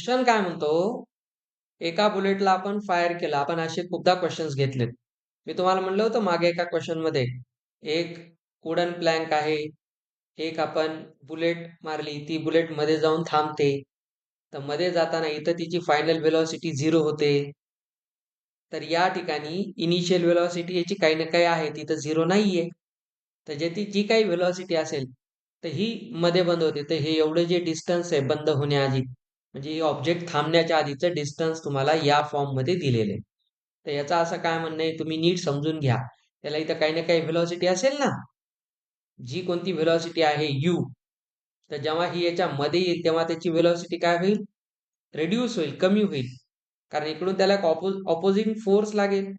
Question काय म्हणतो, एका बुलेटला आपण फायर केलं. आपण असे खूपदा क्वेश्चन्स घेतलेत. मी तुम्हाला म्हणलं होतं मागे एका क्वेश्चन मध्ये, एक वुडन प्लॅंक आहे, एक आपण बुलेट मारली, ती बुलेट मध्ये जाऊन थांबते. तर मध्ये जाताना इथं तिची फायनल वेलॉसिटी 0 होते. तर या ठिकाणी इनिशियल वेलॉसिटी याची काही ना काही आहे, तिथं 0 नाहीये. तर जी काही वेलॉसिटी असेल, तर ही मध्ये बंद होते. तर हे एवढं जे डिस्टन्स आहे बंद होण्याआधी, म्हणजे हे ऑब्जेक्ट थांबण्याच्या आधीचं डिस्टन्स तुम्हाला या फॉर्म मध्ये दिलेलं आहे. तर याचा असं काय म्हणणं आहे, तुम्ही नीट समजून घ्या. त्याला इथं काही ना काही व्हेलॉसिटी असेल ना, जी कोणती व्हेलॉसिटी आहे यू, तर जेव्हा ही याच्या मध्ये येईल तेव्हा त्याची व्हेलॉसिटी काय होईल, रिड्यूस होईल, कमी होईल. कारण इकडून त्याला एक ऑपोजिंग फोर्स लागेल.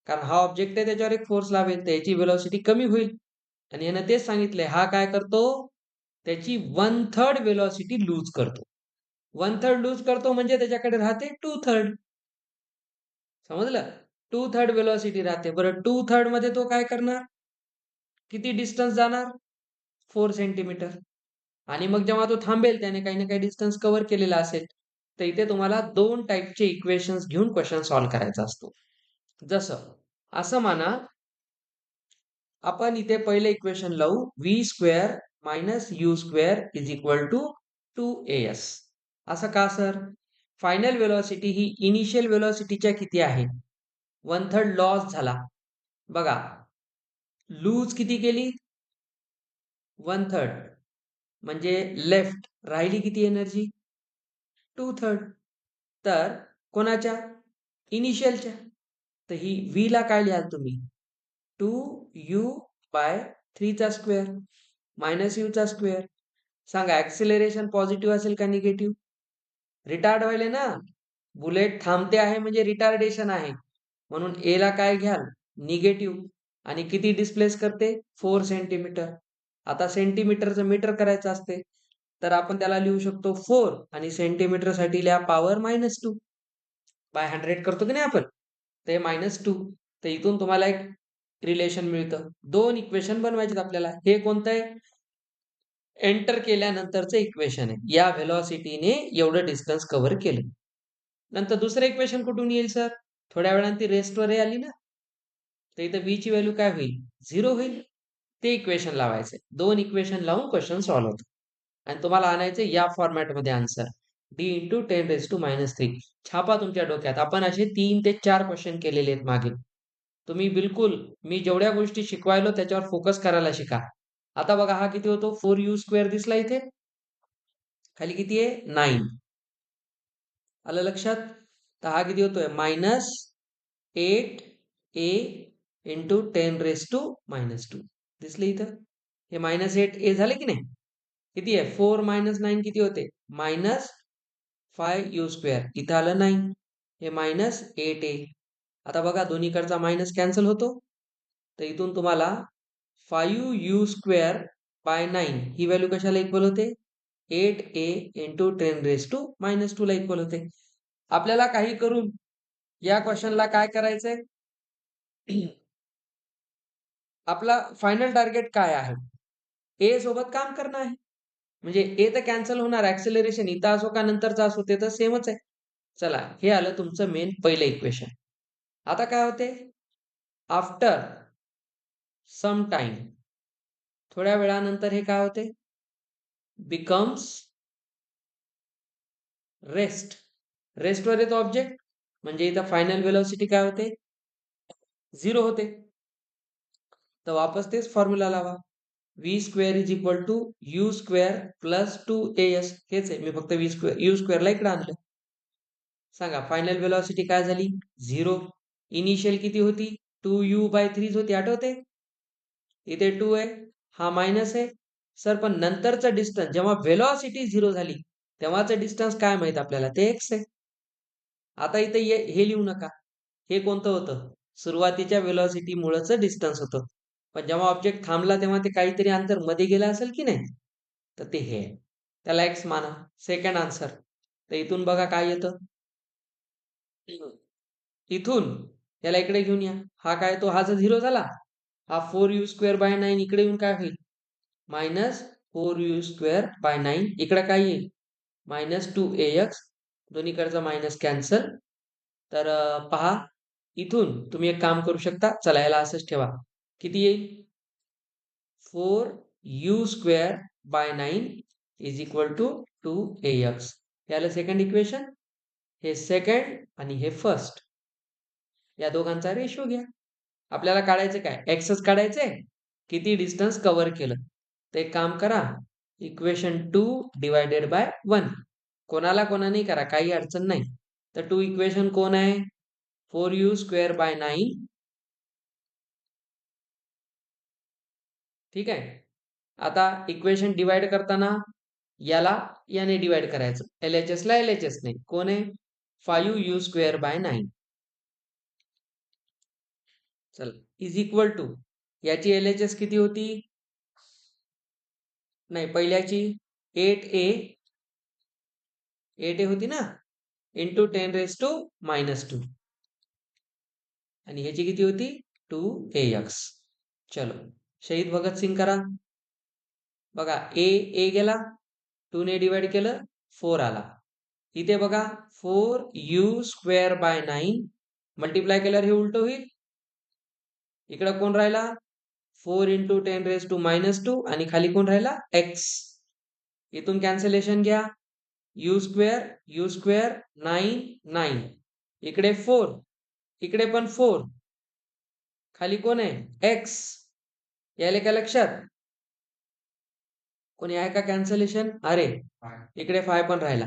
कारण हा ऑब्जेक्ट आहे त्याच्यावर एक फोर्स लावेल, तर याची व्हेलॉसिटी कमी होईल. आणि यानं तेच सांगितलंय, हा काय करतो, त्याची 1/3 व्हेलॉसिटी लूज करतो. 1/3 लूज करतो म्हणजे त्याच्याकडे राहते 2/3. समजलं? 2/3 व्हेलॉसिटी राहते. बरं 2/3 मध्ये तो काय करणार, किती डिस्टन्स जाणार, 4 सेंटीमीटर. आणि मग जेव्हा तो थांबेल, त्याने काही ना काही डिस्टन्स कव्हर केलेला असेल, तर इथे तुम्हाला दोन टाईपचे इक्वेशन्स घेऊन क्वेश्चन सॉल्व्ह करायचा असतो. जसं असं म्हणा, आपण इथे पहिले इक्वेशन लावू, V square minus U square is equal to 2as. असं का सर? फायनल वेलोसिटी ही इनिशियल वेलोसिटीच्या किती आहे, 1/3 लॉस झाला. बघा, लूज किती केली, 1/3, म्हणजे लेफ्ट राहिली किती एनर्जी, 2/3. तर कोणाच्या, इनिशियलच्या. तर ही व्ही ला काय लिहाल तुम्ही, 2u/3 चा स्क्वेअर मायनस यू चा स्क्वेअर. सांगा, ऍक्सिलरेशन पॉझिटिव्ह असेल का निगेटिव्ह, रिटार्ड व्हायले ना. बुलेट थांबते आहे म्हणजे रिटार्डेशन आहे, म्हणून ए ला काय घ्याल, निगेटिव्ह. आणि किती डिस्प्लेस करते, 4 सेंटीमीटर. आता सेंटीमीटरचं मीटर करायचं असते, तर आपण त्याला लिहू शकतो 4, आणि सेंटीमीटर साठी लिहा पॉवर -2 बाय 100 करतो की नाही आपण, ते -2. तर इथून तुम्हाला एक रिलेशन मिळतं. दोन इक्वेशन बनवायचे आपल्याला. हे कोणतं आहे, एंटर केल्यानंतरचं इक्वेशन आहे. या व्हेलॉसिटीने एवढं डिस्टन्स कव्हर केलं. नंतर दुसरं इक्वेशन कुठून येईल सर, थोड्या वेळाने ती रेस्टवर आली ना, तर इथं v ची व्हॅल्यू काय होईल, 0 होईल. ते इक्वेशन लावायचे. दोन इक्वेशन लावून क्वेश्चन सॉल्व्ह होतो. आणि तुम्हाला आणायचे या फॉर्मॅटमध्ये आन्सर, d×10⁻³ छापा तुमच्या डोक्यात. आपण असे 3 ते 4 क्वेश्चन केलेले आहेत मागे. तुम्ही बिलकुल मी जेवढ्या गोष्टी शिकवायलो त्याच्यावर फोकस करायला शिका. आता बघा, हा किती होतो, 4u² दिसला इथे, खाली किती आहे, 9. आलं लक्षात? तर हा किती होतोय, -8a × 10⁻². दिसले इथं, हे -8a झाले की नाही. किती आहे, 4 - 9 किती होते, -5u². इथं आलं 9, हे -8a. आता बघा, दोन्हीकडचा मायनस कॅन्सल होतो. तर इथून तुम्हाला 5u²/9 ही व्हॅल्यू कशाला इक्वल होते, 8a × 10⁻² ला इक्वल होते. आपल्याला काही करून या क्वेश्चनला काय करायचंय, आपला फायनल टार्गेट काय आहे, ए सोबत काम करणं आहे. म्हणजे ए तर कॅन्सल होणार, ऍक्सेलरेशन इथं असो का नंतरचा असो ते तर सेमच आहे. चला, हे आलं तुमचं मेन पहिलं इक्वेशन. आता काय होते, आफ्टर सम टाइम, थोड्या वेळानंतर हे काय होते, बिकम्स रेस्ट. रेस्टवर येतो ऑब्जेक्ट, म्हणजे इथं फायनल वेलोसिटी काय होते, 0 होते. तर वापस तेच फॉर्म्युला लावा, v² is equal to u² plus 2as. हेच आहे, मी फक्त u² ला इकडे आणलं. सांगा, फायनल वेलोसिटी काय झाली, 0. इनिशियल किती होती, 2u/3 होती, आठवते. इथे 2 आहे, हा मायनस आहे. सर पण नंतरचं डिस्टन्स, जेव्हा व्हेलॉसिटी 0 झाली तेव्हाचं डिस्टन्स काय माहित आपल्याला, ते x आहे. आता इथे हे लिहू नका, हे कोणतं होतं, सुरुवातीच्या व्हेलॉसिटी मुळेचं डिस्टन्स होतं. पण जेव्हा ऑब्जेक्ट थांबला तेव्हा ते काहीतरी अंतर मध्ये गेलं असेल की नाही, तर ते हे आहे, त्याला x माना. Second answer. तर इथून बघा काय येतं, इथून याला इकडे घेऊन या, हा काय तो, हा जर 0 झाला, हा 4u²/9 इकडे येऊन काय होईल, -4u²/9. इकडे काय येईल, -2ax. दोन्हीकडचा मायनस कॅन्सल. तर पहा, इथून तुम्ही एक काम करू शकता. चला याला असंच ठेवा. किती येईल? 4u² bye 9 is equal to 2ax. याला सेकंड इक्वेशन, हे सेकंड आणि हे फर्स्ट, या दोघांचा रेशो घ्या. आपल्याला काढायचं काय? एक्सच काढायचंय. किती डिस्टन्स कव्हर केलं. तर एक काम करा, इक्वेशन 2 डिवायडेड बाय 1. कोणाला करा, काही अडचण नाही. तर 2 इक्वेशन कोण आहे? 4u² bye 9. ठीक आहे. आता इक्वेशन डिवाइड करताना याला याने डिवाइड करायचं. LHS ला LHS नाही. कोण आहे? 5u² by 9. चल इज इक्वल टू, याची LHS किती होती? नाही, पहिल्याची 8a होती ना, इंटू 10⁻⁻². आणि ह्याची किती होती? 2ax. चलो शहीद भगतसिंग करा. बघा, ए गेला, 2 ने डिवाइड केलं, 4 आला. इथे बघा, 4u² बाय 9 मल्टिप्लाय केल्यावर हे उलट होईल. इकडं कोण राहिला? 4 इंटू 10⁻² आणि खाली कोण राहिला? x. इथून कॅन्सलेशन घ्या. u², 9, 9. इकडे 4, इकडे पण 4. खाली कोण आहे? x. यायला का लक्षात? कोणी आहे का कॅन्सलेशन? अरे, इकडे 5 पण राहिला.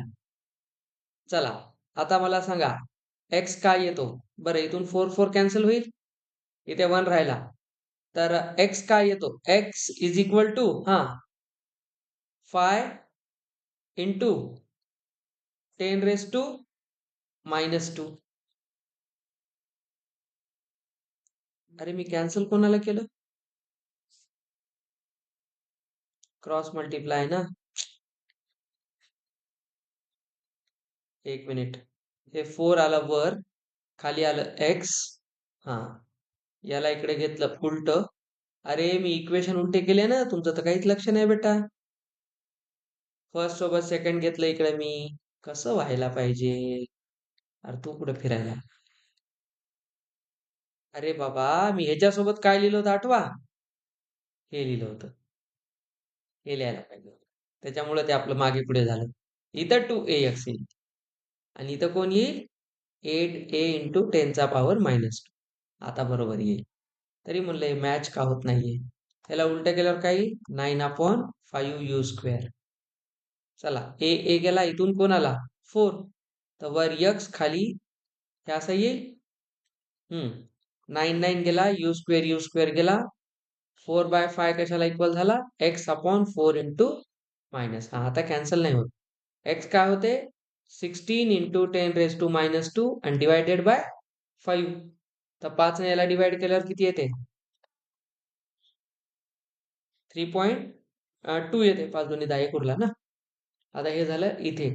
चला आता मला सांगा, x काय येतो? बरं, इथून 4 4 कॅन्सल होईल. इथे 1 राहिला. तर x काय येतो? x is equal to 5 into 10⁻². अरे, मी कॅन्सल कोणाला केलं? क्रॉस मल्टिप्लाय ना. एक मिनिट. हे 4 आलं वर, खाली आलं x. याला इकडे घेतलं उलट. अरे, मी इक्वेशन उलटे केले ना. तुमचं तर काहीच लक्ष नाही बेटा. फर्स्ट सोबत सेकंड घेतलं इकडे मी. कसं व्हायला पाहिजे? अरे तू कुठे फिरायला? अरे बाबा, मी ह्याच्यासोबत काय लिहिलं होतं आठवा? हे लिहिलं होतं. हे लिहायला पाहिजे होतं. त्याच्यामुळे ते आपलं मागे पुढे झालं. इथं 2ax येईल आणि इथं कोण येईल? 8a into 10⁻². आता बरोबर येईल. तरी म्हणलं हे मॅच का होत नाहीये? त्याला उलट केल्यावर काय येईल? 9/5u². चला, ए गेला, इथून कोण आला? 4. तर वर x, खाली हे असं येईल. 9 9 गेला, u² गेला. 4/5 कशाला इक्वल झाला? x/4 into minus. आता कॅन्सल नाही होत. x काय होते? 16 इंटू 10⁻² आणि डिवायडेड बाय 5. तर 5 ने याला डिवाइड केल्यावर किती येते? 3.2 येते. 5 2 10 1 उरला ना. आता हे झालं इथे.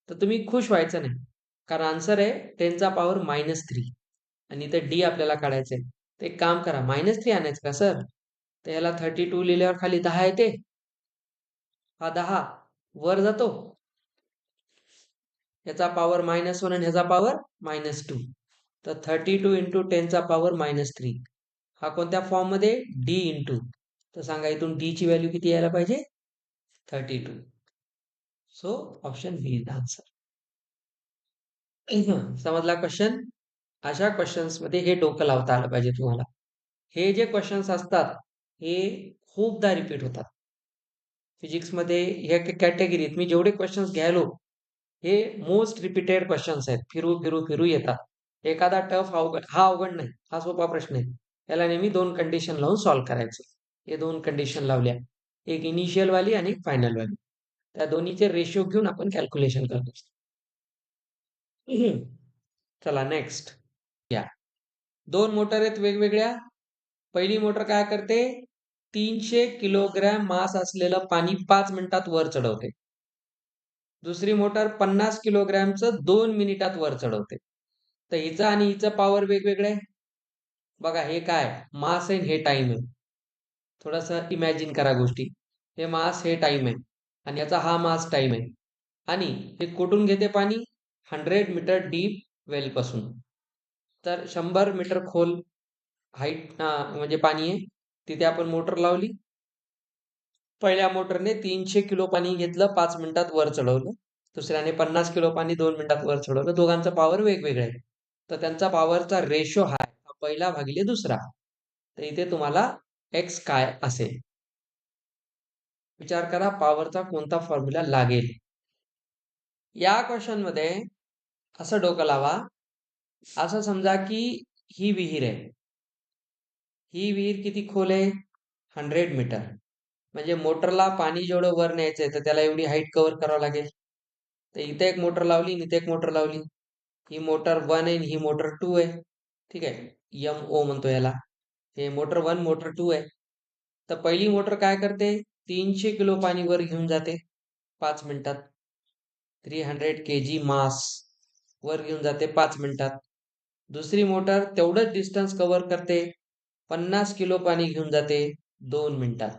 तर तुम्ही खुश व्हायचं नाही, कारण आन्सर आहे 10⁻³ आणि इथे डी आपल्याला काढायचंय. तर एक काम करा, -3 आणायचं का सर? तर याला 32 लिहिल्यावर खाली 10 येते. हा 10 वर जातो, ह्याचा पॉवर -1 आणि ह्याचा पॉवर -2. तर 32 इंटू 10⁻³ हा कोणत्या फॉर्म मध्ये? D into. तर सांगा, इथून डी ची व्हॅल्यू किती यायला पाहिजे? 32. So option B is answer. समजला क्वेश्चन? अशा क्वेश्चन्स मध्ये हे डोकं लावता आलं पाहिजे तुम्हाला. हे जे क्वेश्चन्स असतात हे खूपदा रिपीट होतात. फिजिक्स मध्ये ह्या कॅटेगरीत मी जेवढे क्वेश्चन्स घ्यायलो, हे मोस्ट रिपीटेड क्वेश्चन्स आहेत. फिरू फिरू फिरू येतात. एखादा टफ अवघड, हा अवघड नाही, हा सोपा प्रश्न आहे. याला नेहमी 2 कंडिशन लावून सॉल्व्ह करायचं. हे 2 कंडिशन लावल्या, एक इनिशियल वाली आणि एक फायनल वाली. त्या दोन्हीचे रेशो घेऊन आपण कॅल्क्युलेशन करतो. चला नेक्स्ट या. 2 मोटर आहेत वेगवेगळ्या. पहिली मोटर काय करते? 300 किलोग्रॅम मास असलेलं पाणी 5 मिनिटात वर चढवते. दुसरी मोटर 50 किलोग्रॅमचं 2 मिनिटात वर चढवते. तर हिचं आणि हिचं पॉवर वेगवेगळं आहे. बघा, हे काय मास आहे, हे टाइम आहे. थोडंसं इमॅजिन करा गोष्टी. हे मास, हे टाइम आहे आणि याचा हा मास टाइम आहे. आणि हे कुठून घेते पाणी? 100 मीटर डीप वेल पासून. तर 100 मीटर खोल हाईट म्हणजे पाणी आहे. तिथे आपण मोटर लावली. पहिल्या मोटरने 300 किलो पाणी घेतलं, 5 मिनिटात वर चढवलं. दुसऱ्याने 50 किलो पाणी 2 मिनिटात वर चढवलं. दोघांचा पॉवर वेगवेगळा आहे. तर त्यांचा पॉवरचा रेशो हा आहे, पहिला भागिले दुसरा. तर इथे तुम्हाला एक्स काय असेल विचार करा, पॉवरचा कोणता फॉर्म्युला लागेल. या क्वेश्चन मध्ये असं डोकं लावा, असं समजा की ही विहीर आहे. ही विहीर किती खोल आहे? 100 मीटर. म्हणजे मोटरला पाणी जेवढं वर न्यायचंय तर त्याला एवढी हाईट कव्हर करावं लागेल. तर इथे एक मोटर लावली आणि इथे एक मोटर लावली. ही मोटर 1 आहे, ही मोटर 2 आहे. ठीक आहे, MO म्हणतो याला. हे मोटर 1 मोटर 2 आहे. तर पहिली मोटर काय करते? 300 किलो पाणी वर घेऊन जाते 5 मिनिटात. 300 kg मास वर घेऊन जाते 5 मिनिटात. दुसरी मोटर तेवढंच डिस्टन्स कव्हर करते, 50 किलो पाणी घेऊन जाते 2 मिनिटात.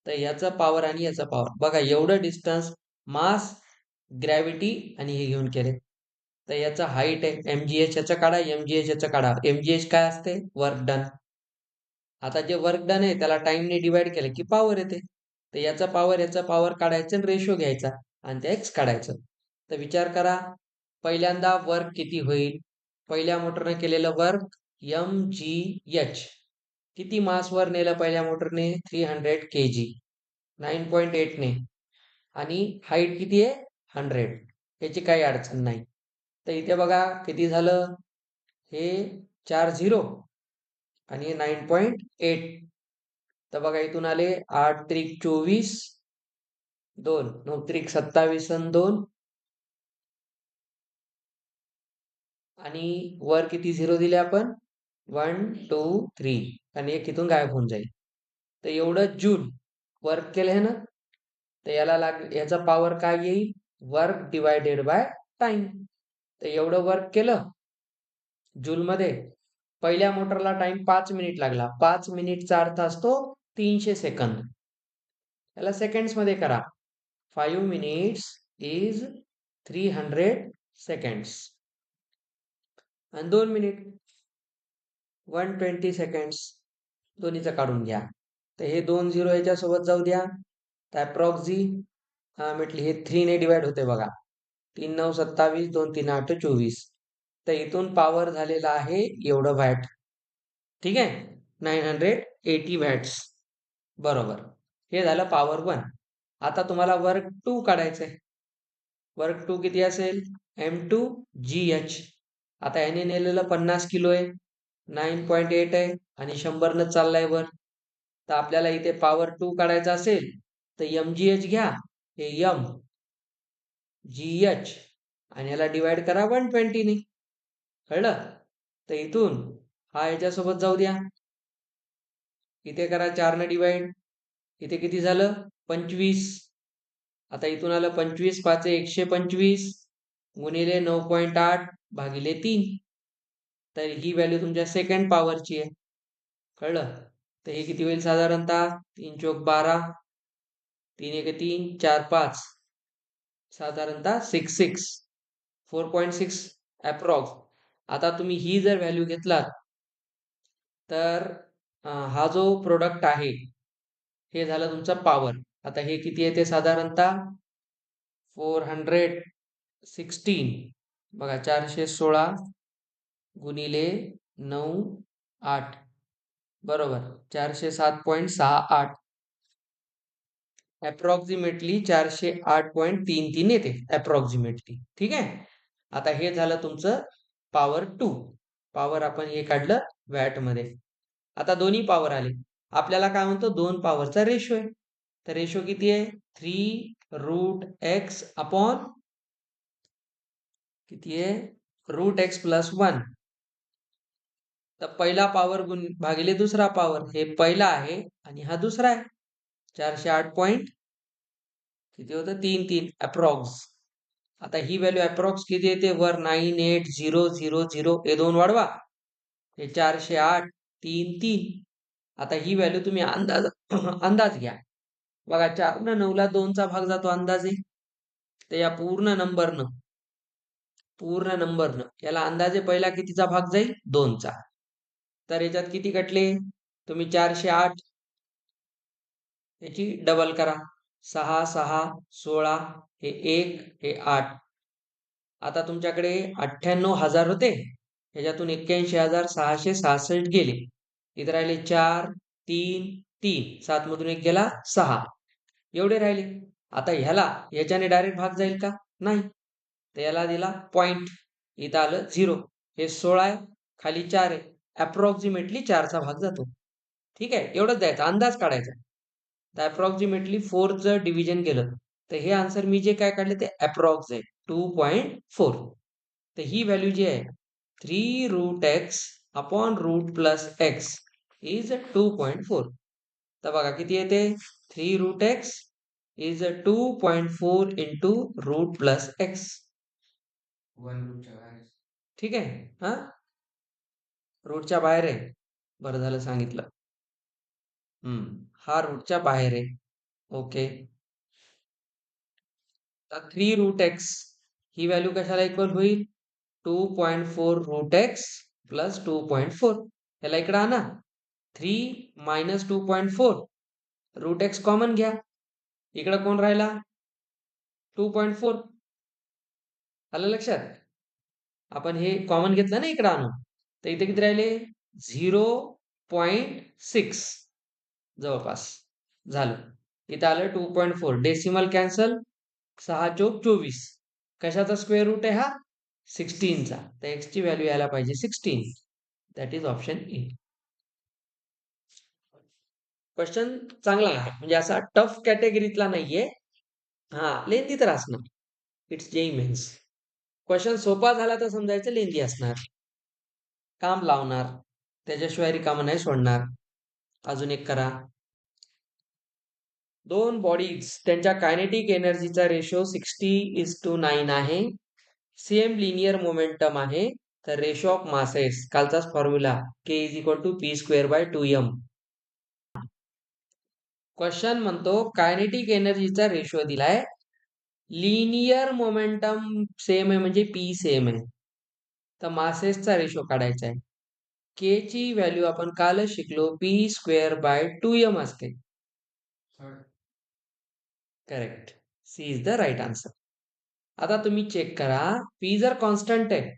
तर याचा पॉवर आणि याचा पॉवर बघा, एवढं डिस्टन्स, मास, ग्रॅव्हिटी आणि हे घेऊन केले. तर याचा हाईट आहे MGH, याचा काढा. MGH याचा काढा. MGH काय असते? Work done. आता जे वर्क डन आहे त्याला टाइमने डिवाइड केलं की पॉवर येते. तर याचा पॉवर काढायचं आणि रेशो घ्यायचा आणि ते एक्स काढायचं. तर विचार करा, पहिल्यांदा वर्क किती होईल? पहिल्या मोटरने केलेलं वर्क MGH. किती मास वर नेलं पहिल्या मोटरने? 300 kg, 9.8 ने. आणि हाईट किती आहे? 100. याची काही अडचण नाही. तर इथे बघा किती झालं, हे 4 झिरो आणि 9.8. तर बघा इथून आले 8 त्रिक 24, 2 9 त्रिक 27 आणि 2, आणि वर किती झिरो दिले आपण? 1 2 3, आणि एक इथून गायब होऊन जाईल. तर एवढं जूल वर्क केलं ना. तर याचा पॉवर काय येईल? Work divided by time. तर एवढं वर्क केलं जूल मध्ये. पहिल्या मोटरला टाइम 5 मिनिट लागला. 5 मिनिटचा अर्थ असतो 300 सेकंद. याला सेकंड्स मध्ये करा. 5 मिनिट्स इज 300 सेकंड्स. आणि 2 मिनिट 120 सेकंड्स. दोन्हीचा काढून घ्या. तर हे 2 झिरो याच्यासोबत जाऊ द्या. तर अप्रॉक्झी म्हटली हे 3 ने डिवाइड होते बघा. 3 9 27, 2 3 8 24. तर इथून पॉवर झालेला आहे एवढं वॅट. ठीक आहे, 980 वॅट्स. बरोबर. हे झालं पॉवर 1. आता तुम्हाला वर्क 2 काढायचंय. वर्क 2 किती असेल? M2GH. आता याने नेलेलं 50 किलो आहे, 9.8 आहे आणि 100 न चाललाय वर. तर आपल्याला इथे पॉवर 2 काढायचा असेल तर MGH घ्या, हे MGH, आणि याला डिवाइड करा 120 ने. कळलं? तर इथून हा याच्यासोबत जाऊ द्या. इथे करा 4 ने डिवाइड. इथे किती झालं? 25. आता इथून आलं 25 5 125 गुणिले 9.8 भागिले 3. तर ही व्हॅल्यू तुमच्या सेकंड पॉवरची आहे. कळलं? तर हे किती होईल साधारणतः? 3 चोक 12, 3 एक 3, 4 5, साधारणतः 6 4.6 अप्रॉक्स. आता तुम्ही ही जर व्हॅल्यू घेतलात तर हा जो प्रोडक्ट आहे हे झालं तुमचा पॉवर. आता हे किती येते साधारणतः? 416. बघा, 416 गुणिले 9 8, बरोबर 407.68. अप्रॉक्सिमेटली 408.33 येते अप्रॉक्सिमेटली. ठीक आहे. आता हे झालं तुमचं पॉवर 2. पॉवर आपण हे काढलं वॅट मध्ये. आता दोन्ही पॉवर आले. आपल्याला काय म्हणतो? दोन पॉवरचा रेशो आहे. तर रेशो किती आहे? 3√x अपॉन किती आहे? √x plus 1. तर पहिला पॉवर भागिले दुसरा पॉवर. हे पहिला आहे आणि हा दुसरा आहे. 408 पॉइंट किती होतं? 33 अप्रॉक्स. आता ही व्हॅल्यू अप्रॉक्स किती येते? वर 98000. हे दोन वाढवा, हे 408 3 3. आता ही व्हॅल्यू तुम्ही अंदाज अंदाज घ्या. बघा, 4 न 9 ला 2चा भाग जातो अंदाजे. तर या पूर्ण नंबरनं पूर्ण नंबरनं याला अंदाजे पहिला कितीचा भाग जाईल 2चा. तर याच्यात किती कटले तुम्ही 408 याची डबल करा 6 6 16 हे 1 हे 8. आता तुमच्याकडे 98,000 होते ह्याच्यातून 81,666 गेले. इथे राहिले 4 3 3 7 मधून एक गेला 6 एवढे राहिले. आता ह्याला याच्याने डायरेक्ट भाग जाईल का नाही. तर याला दिला पॉइंट इथं आलं 0 हे 16 आहे खाली 4 आहे अप्रॉक्सिमेटली 4चा भाग जातो. ठीक आहे एवढंच द्यायचा अंदाज काढायचा. तर अप्रॉक्सिमेटली 4चं डिव्हिजन गेलं तर हे आन्सर मी जे काय काढले ते अप्रॉक्स आहे 2.4. तर ही व्हॅल्यू जी आहे 3√x upon root plus X is 2.4. तर बघा किती येते 3√x is 2.4 into root plus X. ठीक आहे हा रूटच्या बाहेर आहे. बरं झालं सांगितलं. हा रूटच्या बाहेर आहे. ओके. तर 3√x ही व्हॅल्यू कशाला इक्वल होईल 2.4 रूट एक्स प्लस 2.4. याला इकडे आणा 3 मायनस 2.4 रूट एक्स कॉमन घ्या. इकडे कोण राहिला 2.4. आलं लक्षात. आपण हे कॉमन घेतलं ना इकडे आणून तर इथे किती राहिले 0.6 जवळपास झालं. इथं आलं 2.4 डेसिमल कॅन्सल 6 चौक 24. कशाचा स्क्वेअर रूट आहे हा 16चा. तर एक्स ची व्हॅल्यू यायला पाहिजे 16. That is option A. Question चांगला आहे म्हणजे असा टफ कॅटेगरीतला नाहीये. हा लेंदी तर असणार. It's JEE men's. क्वेश्चन सोपा झाला तर समजायचं लेंदी असणार. काम लावणार त्याच्याशिवाय रिकामं नाही सोडणार. अजून एक करा. दोन बॉडीज त्यांच्या कायनेटिक एनर्जीचा रेशो 60:9 आहे. सेम लिनियर मोमेंटम आहे. तर रेशो ऑफ मासेस कालचाच formula K is equal to P square by 2m. Question म्हणतो कायनेटिक एनर्जीचा रेशो दिलाय. लिनियर मोमेंटम सेम आहे म्हणजे पी सेम आहे. तर मासेसचा रेशो काढायचा आहे. के ची व्हॅल्यू आपण कालच शिकलो पी स्क्वेअर बाय 2m असते. Correct. C is the right answer. आता तुम्ही चेक करा पी जर कॉन्स्टंट आहे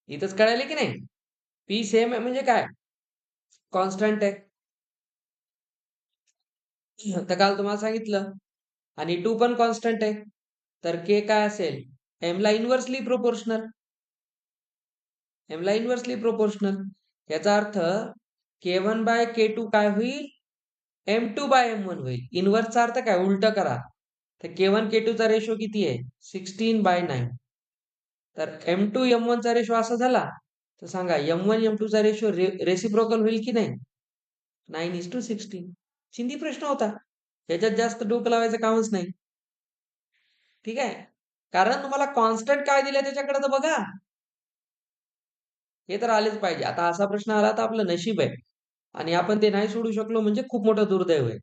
इथंच कळायला की नाही पी सेम आहे म्हणजे काय कॉन्स्टंट आहे. तर काल तुम्हाला सांगितलं आणि 2 पण कॉन्स्टंट आहे तर के काय असेल एम ला इन्व्हर्सली प्रोपोर्शनल. एम ला इन्व्हर्सली प्रोपोर्शनल याचा अर्थ k1 बाय k2 काय होईल m2 बाय m1 होईल. इन्व्हर्सचा अर्थ काय उलट करा. तर k1 k2 चा रेशो किती आहे 16/9. तर m2 m1 चा रेशो असा झाला तर सांगा m1 m2 चा रेशो रेसिप्रोकल होईल की नाही 9:16. चिंदी प्रश्न होता. याच्यात जास्त डोकं लावायचं कामच नाही. ठीक आहे कारण तुम्हाला कॉन्स्टंट काय दिलंय त्याच्याकडे तर बघा. हे तर आलेच पाहिजे. आता असा प्रश्न आला तर आपलं नशीब आहे आणि आपण ते नाही सोडू शकलो म्हणजे खूप मोठं दुर्दैव आहे.